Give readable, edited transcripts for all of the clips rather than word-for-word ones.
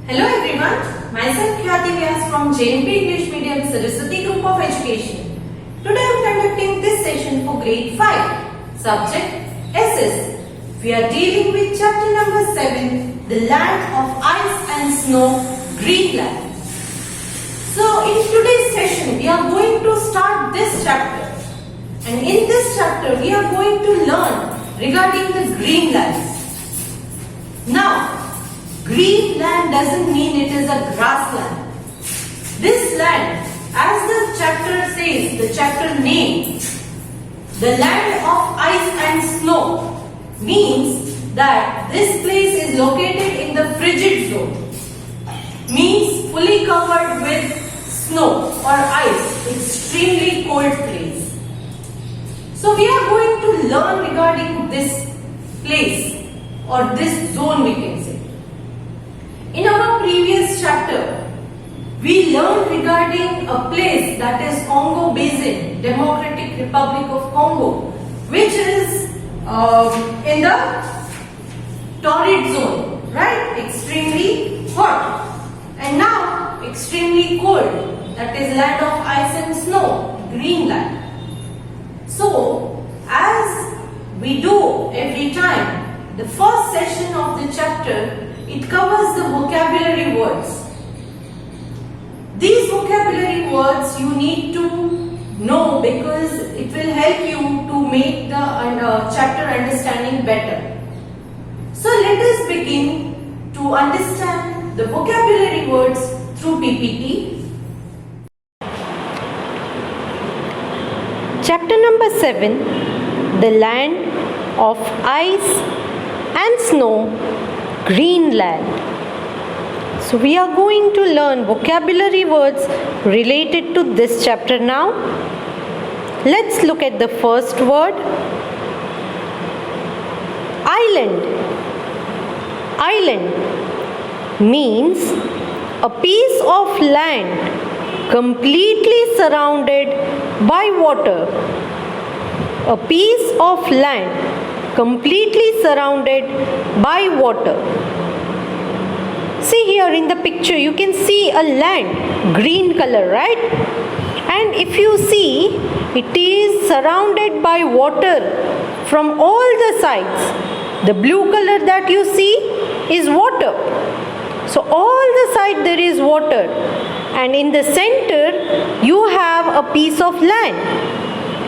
Hello everyone, myself Khyati Vyas from JNP English Medium Saraswati Group of Education. Today I am conducting this session for grade 5, subject SS. We are dealing with chapter number 7, the land of ice and snow, Greenland. So in today's session we are going to start this chapter, and in this chapter we are going to learn regarding the Greenland. Now, Greenland doesn't mean it is a grassland. This land, as the chapter says, the chapter name, the land of ice and snow, means that this place is located in the frigid zone, means fully covered with snow or ice, extremely cold place. So we are going to learn regarding this place or this zone, we can say. In our previous chapter, we learned regarding a place that is Congo Basin, Democratic Republic of Congo, which is in the torrid zone, right? Extremely hot, and now extremely cold, that is land of ice and snow, Greenland. So, as we do every time, the first session of the chapter, it covers the vocabulary words. These vocabulary words you need to know because it will help you to make the chapter understanding better. So let us begin to understand the vocabulary words through PPT. Chapter number 7, the land of ice and snow, Greenland. So we are going to learn vocabulary words related to this chapter now. Let's look at the first word. Island. Island means a piece of land completely surrounded by water. A piece of land completely surrounded by water. See here in the picture, you can see a land, green color, right? And if you see, it is surrounded by water from all the sides. The blue color that you see is water. So all the side there is water, and in the center you have a piece of land.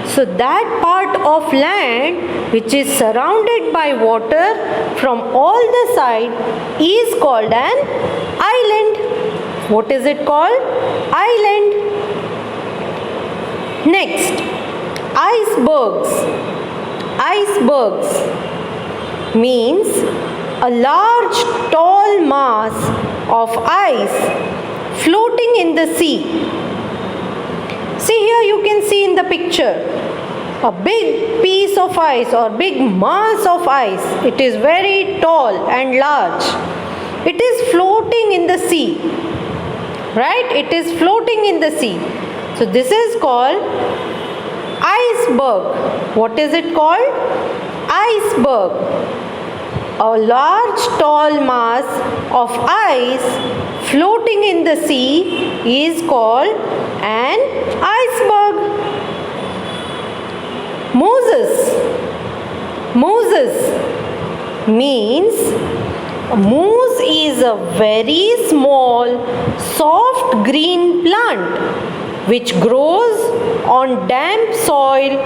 So that part of land which is surrounded by water from all the sides is called an island. What is it called? Island. Next, icebergs. Icebergs means a large tall mass of ice floating in the sea. See here, you can see in the picture a big piece of ice or big mass of ice. It is very tall and large. It is floating in the sea, right? It is floating in the sea. So this is called iceberg. What is it called? Iceberg. A large tall mass of ice floating in the sea is called an iceberg. Moses. Moses means moose is a very small soft green plant which grows on damp soil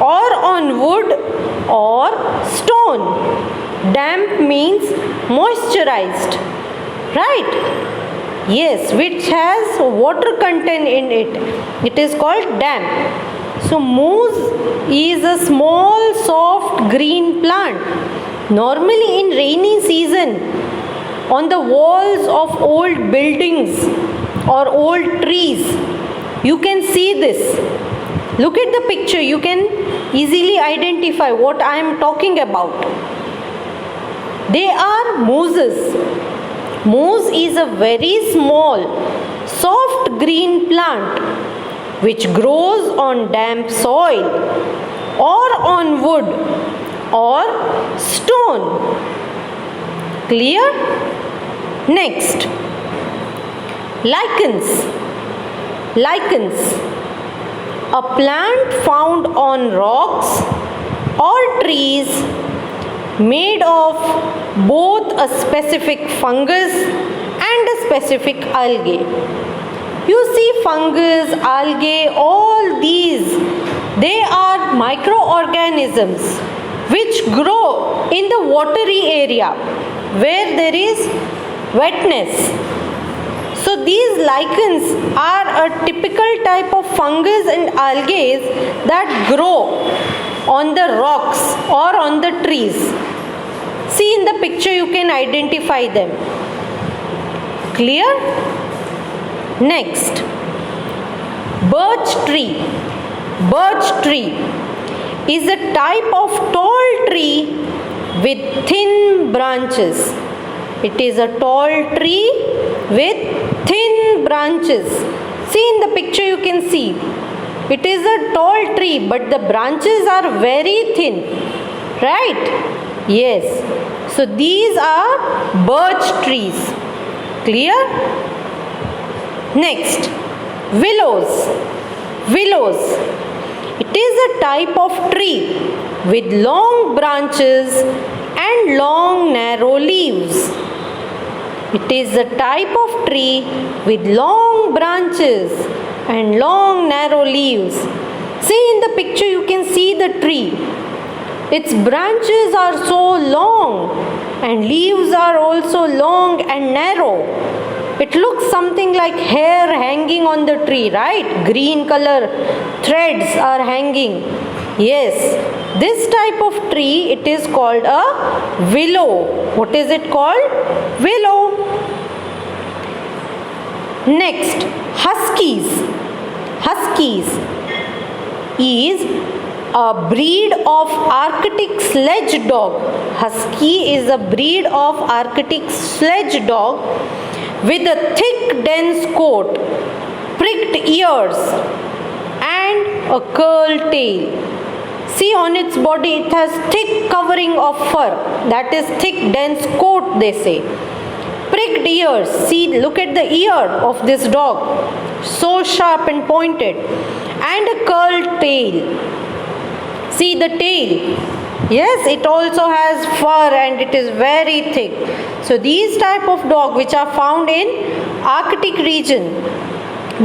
or on wood or stone. Damp means moisturized, right? Yes, which has water content in it. It is called damp. So moose is a small soft green plant. Normally in rainy season, on the walls of old buildings or old trees, you can see this. Look at the picture, you can easily identify what I am talking about. They are mooses. Moose is a very small, soft green plant which grows on damp soil or on wood or stone. Clear? Next, Lichens. Lichens. A plant found on rocks or trees made of both a specific fungus and a specific algae. You see, fungus, algae, all these, they are microorganisms which grow in the watery area where there is wetness. So these lichens are a typical type of fungus and algae that grow on the rocks or on the trees. See in the picture you can identify them. Clear? Next, birch tree. Birch tree is a type of tall tree with thin branches. It is a tall tree with thin branches. See in the picture you can see. It is a tall tree but the branches are very thin. Right? Yes. So these are birch trees. Clear? Next, willows. Willows. It is a type of tree with long branches and long narrow leaves. It is a type of tree with long branches and long narrow leaves. See in the picture you can see the tree. Its branches are so long and leaves are also long and narrow. It looks something like hair hanging on the tree, right? Green color threads are hanging. Yes, this type of tree, it is called a willow. What is it called? Willow. Next, huskies. Huskies is a breed of Arctic sledge dog. Husky is a breed of Arctic sledge dog with a thick dense coat, pricked ears and a curled tail. See on its body it has thick covering of fur, that is thick dense coat they say. Pricked ears, see look at the ear of this dog, so sharp and pointed, and a curled tail. See the tail. Yes, it also has fur and it is very thick. So these type of dog which are found in Arctic region,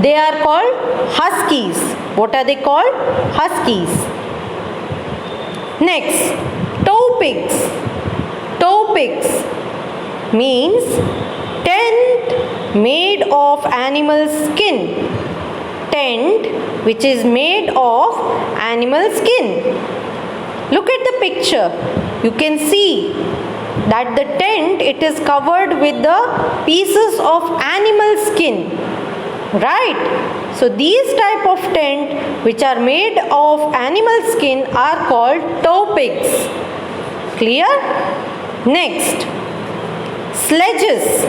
they are called huskies. What are they called? Huskies. Next, tow pigs. Tow pigs means tent made of animal skin. Tent which is made of animal skin. Look at the picture. You can see that the tent, it is covered with the pieces of animal skin. Right? So these type of tent which are made of animal skin are called tow pigs. Clear? Next, sledges.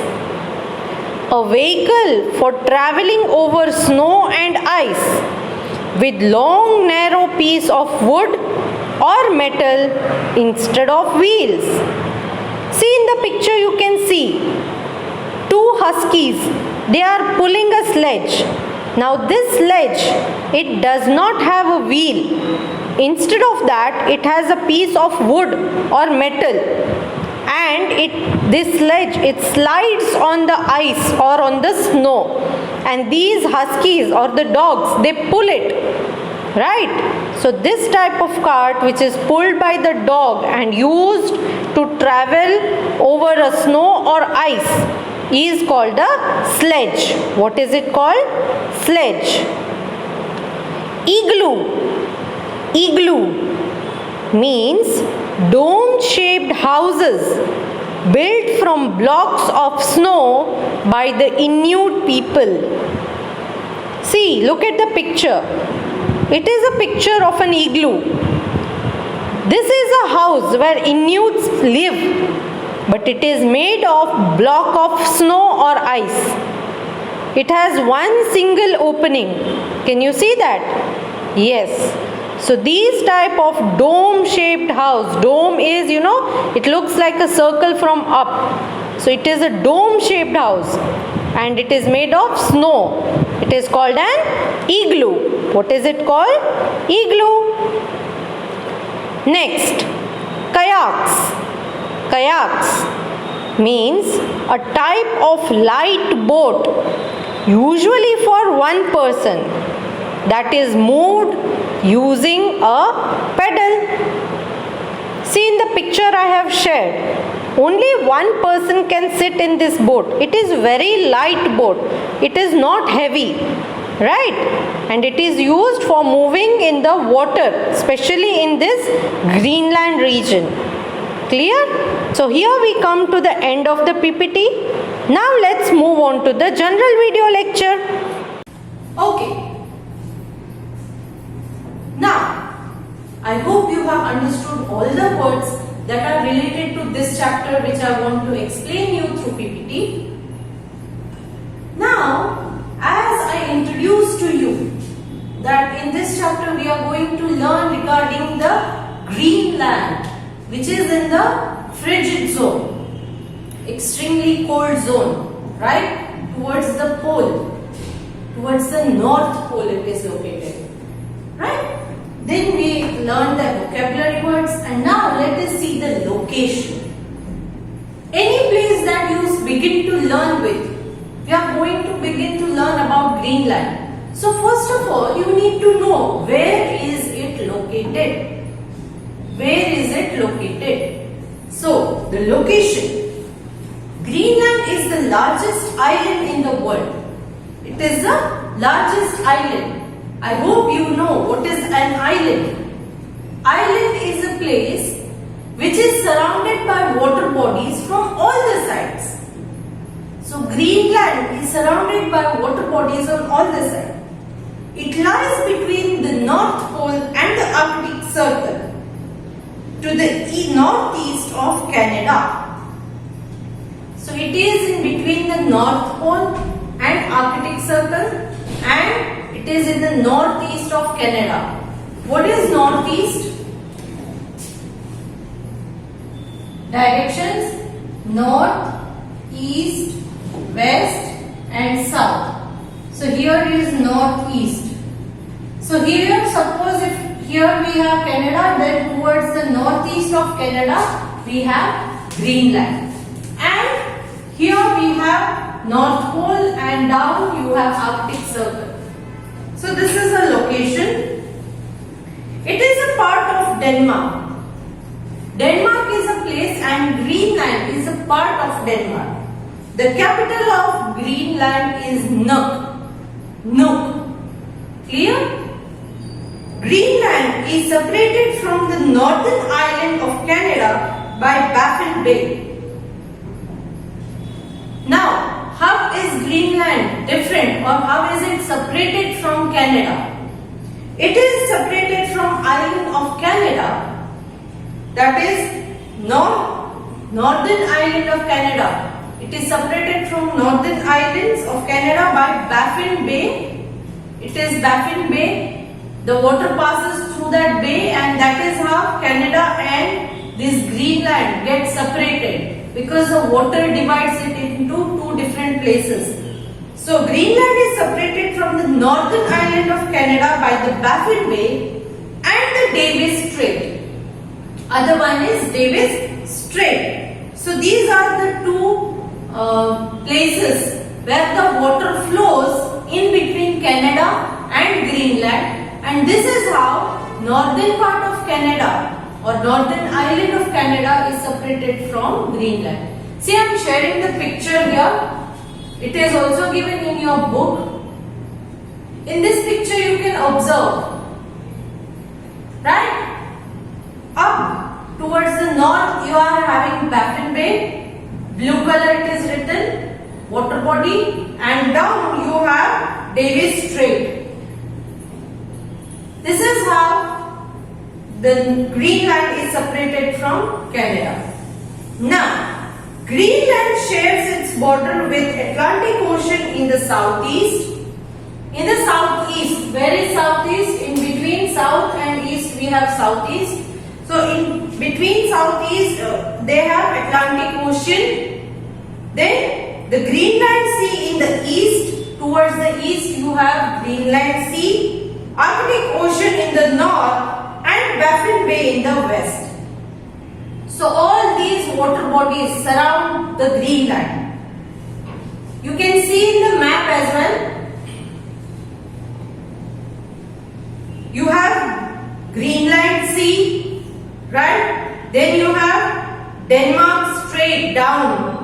A vehicle for traveling over snow and ice with long narrow piece of wood or metal instead of wheels. See in the picture you can see two huskies. They are pulling a sledge. Now this sledge, it does not have a wheel. Instead of that, it has a piece of wood or metal. And this sledge, it slides on the ice or on the snow. And these huskies or the dogs, they pull it. Right? So this type of cart which is pulled by the dog and used to travel over a snow or ice is called a sledge. What is it called? Sledge. Igloo. Igloo means dome-shaped houses built from blocks of snow by the Inuit people. See, look at the picture. It is a picture of an igloo. This is a house where Inuits live, but it is made of block of snow or ice. It has one single opening. Can you see that? Yes. So these type of dome shaped house, dome is, it looks like a circle from up. So it is a dome shaped house and it is made of snow. It is called an igloo. What is it called? Igloo. Next, kayaks. Kayaks means a type of light boat, usually for one person, that is moved using a pedal. See in the picture I have shared, only one person can sit in this boat. It is very light boat. It is not heavy, right? And it is used for moving in the water, especially in this Greenland region. Clear? So here we come to the end of the PPT. Now let's move on to the general video lecture. Okay. Now, I hope you have understood all the words that are related to this chapter which I want to explain you through PPT. Now, as I introduced to you that in this chapter we are going to learn regarding the Greenland, which is in the frigid zone, extremely cold zone, right? Towards the pole, towards the North Pole it is located, right? Then we learned the vocabulary words, and now let us see the location. Any place that you begin to learn with, we are going to begin to learn about Greenland. So first of all, you need to know where is it located. Where is it located? So the location. Greenland is the largest island in the world. It is the largest island. I hope you know what is an island. Island is a place which is surrounded by water bodies from all the sides. So Greenland is surrounded by water bodies on all the sides. It lies between the North Pole and the Arctic Circle to the northeast of Canada. So it is in between the North Pole and Arctic Circle, and it is in the northeast of Canada. What is northeast? Directions: north, east, west and south. So here is northeast. So here, suppose if here we have Canada, then towards the northeast of Canada we have Greenland. And here we have North Pole, and down you have Arctic Circle. So this is a location. It is a part of Denmark. Denmark is a place and Greenland is a part of Denmark. The capital of Greenland is Nuuk. Nuuk. Clear? Greenland is separated from the northern island of Canada by Baffin Bay. Now, how is Greenland different, or how is it separated from Canada? It is separated from island of Canada, that is northern island of Canada. It is separated from northern islands of Canada by Baffin Bay. It is Baffin Bay. The water passes through that bay, and that is how Canada and this Greenland get separated, because the water divides it into two different places. So Greenland is separated from the northern island of Canada by the Baffin Bay and the Davis Strait. Other one is Davis Strait. So these are the two places where the water flows in between Canada and Greenland, and this is how northern part of Canada or northern island of Canada is separated from Greenland. See, I am sharing the picture here. It is also given in your book. In this picture you can observe, right? Up towards the north you are having Baffin Bay, blue color it is written, water body, and down you have Davis Strait. This is how the Greenland is separated from Canada. Now, Greenland shares its border with Atlantic Ocean in the southeast. In the southeast, where is southeast? In between south and east we have southeast. So in between southeast they have Atlantic Ocean. Then the Greenland Sea in in the east, towards the east you have Greenland Sea, Arctic Ocean in the north and Baffin Bay in the west. So all these water bodies surround the Greenland. You can see in the map as well. You have Greenland Sea, right? Then you have Denmark Strait down.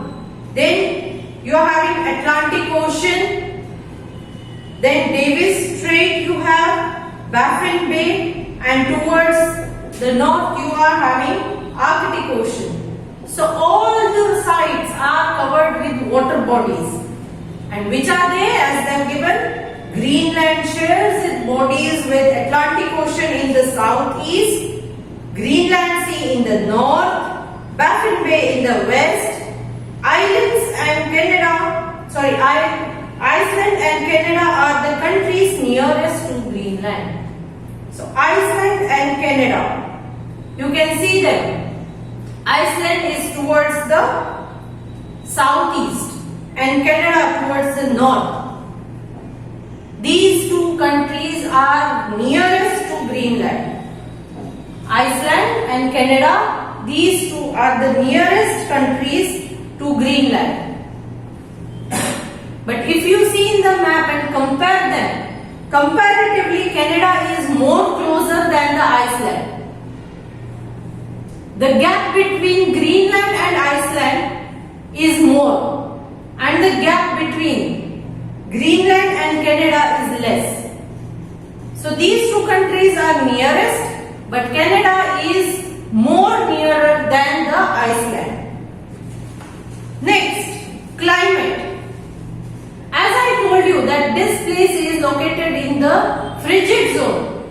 Then you are having Atlantic Ocean. Then Davis Strait you have, Baffin Bay, and towards the north you are having Arctic Ocean. So all the sites are covered with water bodies. And which are they as they have given? Greenland shares its bodies with Atlantic Ocean in the southeast, Greenland Sea in the north, Baffin Bay in the west, Iceland and Canada are the countries nearest to Greenland. So Iceland and Canada, you can see them. Iceland is towards the southeast and Canada towards the north. These two countries are nearest to Greenland. Iceland and Canada, these two are the nearest countries to Greenland. But if you see in the map and compare them, comparatively Canada is more closer than the Iceland. The gap between Greenland and Iceland is more, and the gap between Greenland and Canada is less. So these two countries are nearest, but Canada is more nearer than the Iceland. Next, climate. As I told you that this place is located in the frigid zone.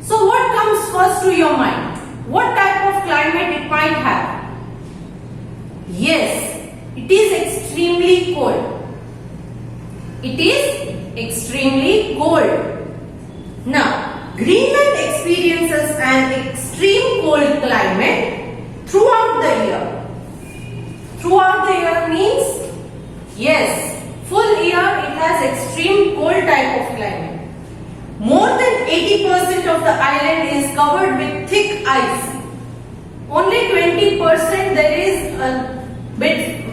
So what comes first to your mind? What type of climate it might have? Yes, it is extremely cold. It is extremely cold. Now, Greenland experiences an extreme cold climate throughout the year. Throughout the year means, yes, full year it has extreme cold type of climate. More than 80% of the island is covered with thick ice. Only 20% there is a bit,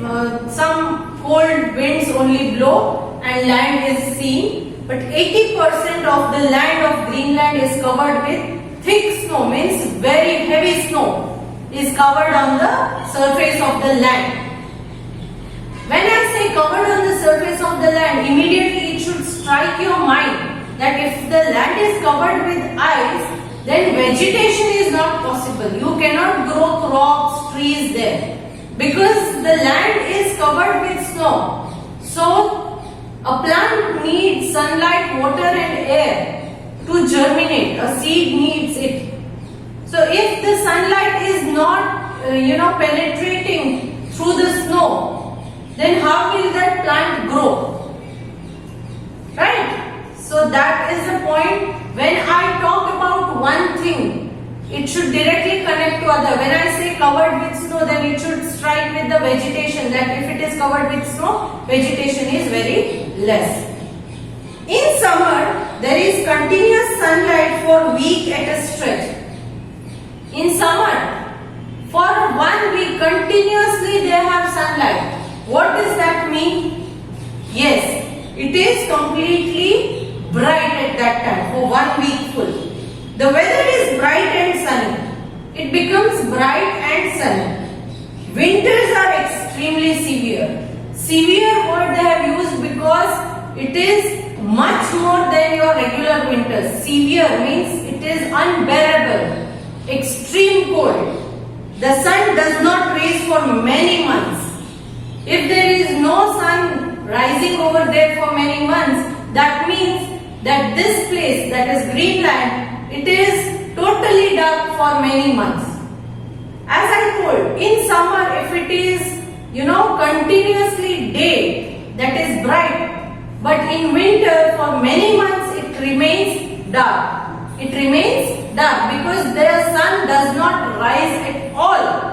some cold winds only blow and land is seen. But 80% of the land of Greenland is covered with thick snow, means very heavy snow is covered on the surface of the land. When I say covered on the surface of the land, immediately it should strike your mind that if the land is covered with ice, then vegetation is not possible. You cannot grow crops, trees there because the land is covered with snow. So, a plant needs sunlight, water and air to germinate. A seed needs it. So, if the sunlight is not, penetrating through the snow, then how will that plant grow? Right? So that is the point. When I talk about one thing, it should directly connect to other. When I say covered with snow, then it should strike with the vegetation, that if it is covered with snow, vegetation is very less. In summer, there is continuous sunlight for a week at a stretch. In summer, for 1 week continuously they have sunlight. What does that mean? Yes, it is completely bright at that time for 1 week full. The weather is bright and sunny. It becomes bright and sunny. Winters are extremely severe. Severe word they have used because it is much more than your regular winters. Severe means it is unbearable. Extreme cold. The sun does not rise for many months. If there is no sun rising over there for many months, that means that this place, that is Greenland, it is totally dark for many months. As I told, in summer if it is, continuously day, that is bright. But in winter for many months it remains dark. It remains dark because the sun does not rise at all.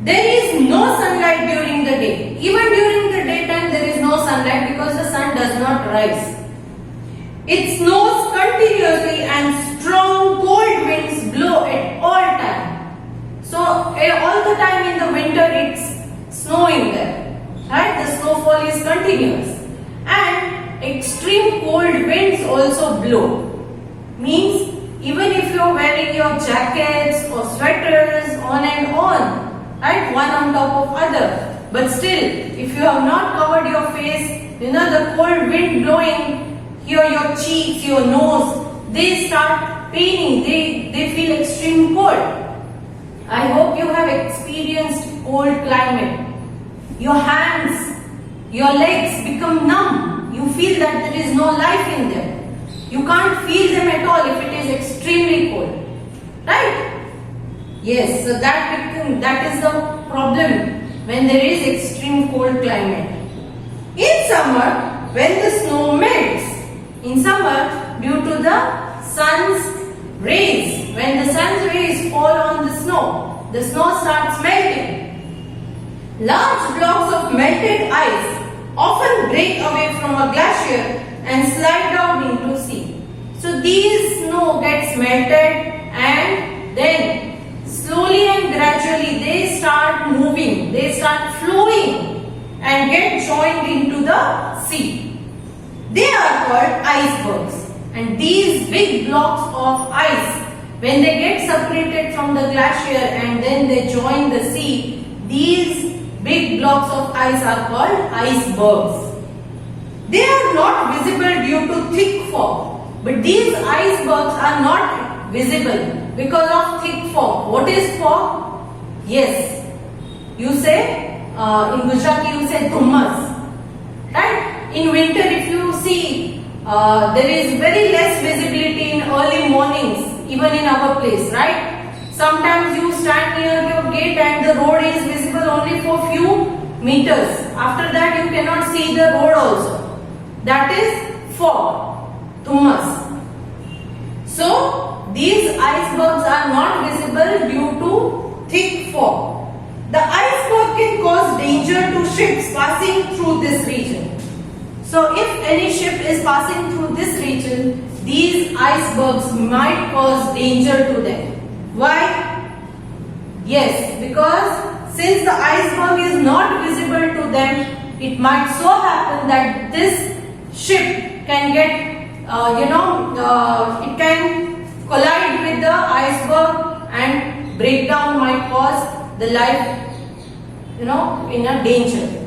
There is no sunlight during the day. Even during the daytime there is no sunlight because the sun does not rise. It snows continuously and strong cold winds blow at all time. So all the time in the winter it's snowing there, right? The snowfall is continuous and extreme cold winds also blow. Means even if you are wearing your jackets or sweaters on and on, right, one on top of other, but still if you have not covered your face, the cold wind blowing here, your cheeks, your nose, they start paining, they feel extreme cold. I hope you have experienced cold climate. Your hands, your legs become numb. You feel that there is no life in them. You can't feel them at all if it is extremely cold. Right? Yes, so that is the problem when there is extreme cold climate. In summer, when the snow melts, in summer, due to the sun's rays, when the sun's rays fall on the snow starts melting. Large blocks of melted ice often break away from a glacier and slide down into sea. So these snow gets melted and then slowly and gradually they start moving, they start flowing and get joined into the sea. They are called icebergs, and these big blocks of ice, when they get separated from the glacier and then they join the sea, these big blocks of ice are called icebergs. They are not visible due to thick fog, but these icebergs are not visible because of thick fog. What is fog? Yes, you say, in Gujarati you say dhummas, right? In winter, if you see, there is very less visibility in early mornings, even in our place, right? Sometimes you stand near your gate and the road is visible only for few meters. After that, you cannot see the road also. That is fog, dhummas. So, these icebergs are not visible due to thick fog. The iceberg can cause danger to ships passing through this region. So if any ship is passing through this region, these icebergs might cause danger to them. Why? Yes, because since the iceberg is not visible to them, it might so happen that this ship can get, it can collide with the iceberg and breakdown might cause the life, in a danger.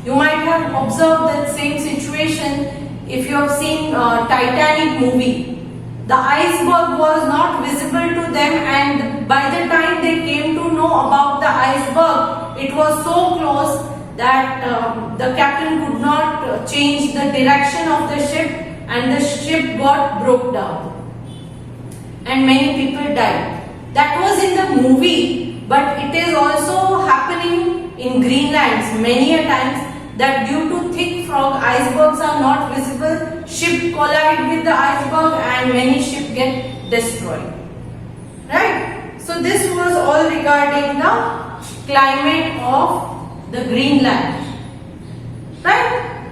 You might have observed that same situation if you have seen Titanic movie. The iceberg was not visible to them, and by the time they came to know about the iceberg, it was so close that the captain could not change the direction of the ship and the ship got broke down. And many people died. That was in the movie, but it is also happening in Greenland many a times, that due to thick fog, icebergs are not visible, ship collide with the iceberg and many ships get destroyed. Right? So this was all regarding the climate of the Greenland. Right?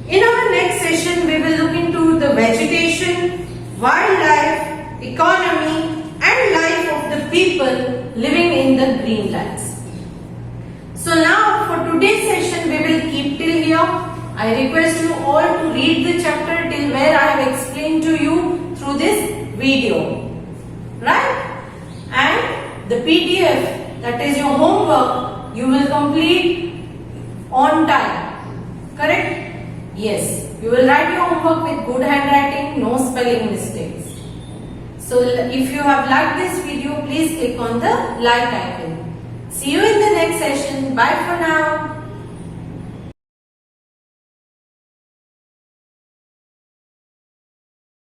In our next session, we will look into the vegetation, wildlife, economy and life of the people living in the Greenlands. So now for today's session we will keep till here. I request you all to read the chapter till where I have explained to you through this video. Right? And the PDF, that is your homework, you will complete on time. Correct? Yes. You will write your homework with good handwriting, no spelling mistakes. So if you have liked this video, please click on the like icon. See you in the next session. Bye for now.